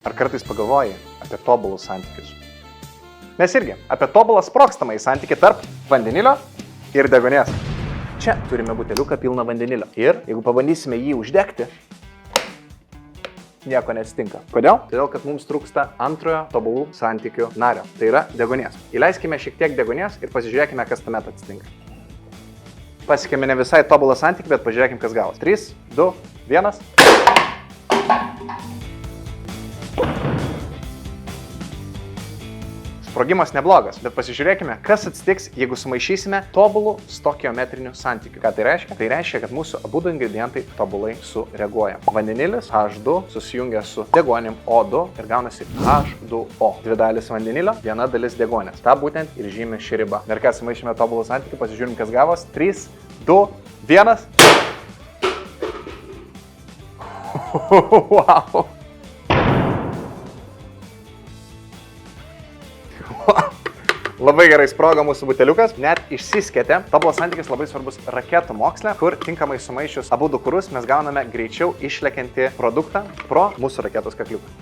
Ar kartais pagalvoji apie tobulus santykius? Mes irgi apie tobulą sprogstamą į santykį tarp vandenilio ir deguonies. Čia turime buteliuką pilną vandenilio. Ir jeigu pabandysime jį uždegti, nieko neatsitinka. Kodėl? Todėl, kad mums trūksta antrojo tobulų santykių nario. Tai yra deguonies. Įleiskime šiek tiek deguonies ir pasižiūrėkime, kas tuomet atsitinka. Pasiekėme ne visai tobulą santykį, bet pažiūrėkime, kas gavos. 3, 2, 1. Sprogimas neblogas, bet pasižiūrėkime, kas atsitiks, jeigu sumaišysime tobulų stokiometrinių santykių. Ką tai reiškia? Tai reiškia, kad mūsų abudu ingredientai tobulai sureaguoja. Vandenilis H2 susijungia su deguonim O2 ir gaunasi H2O. 2 dalis vandenilio, 1 dalis deguonės. Ta būtent ir žymi ši riba. Ir ką sumaišėme tobulų santykių, pasižiūrim, kas gavos. 3, 2, 1. Wow. Labai gerai sprogo mūsų buteliukas, net išsiskėtė. Tobulas santykis labai svarbus raketų moksle, kur tinkamai sumaišius abu du kurus mes gauname greičiau išlekiantį produktą pro mūsų raketos kakliuką.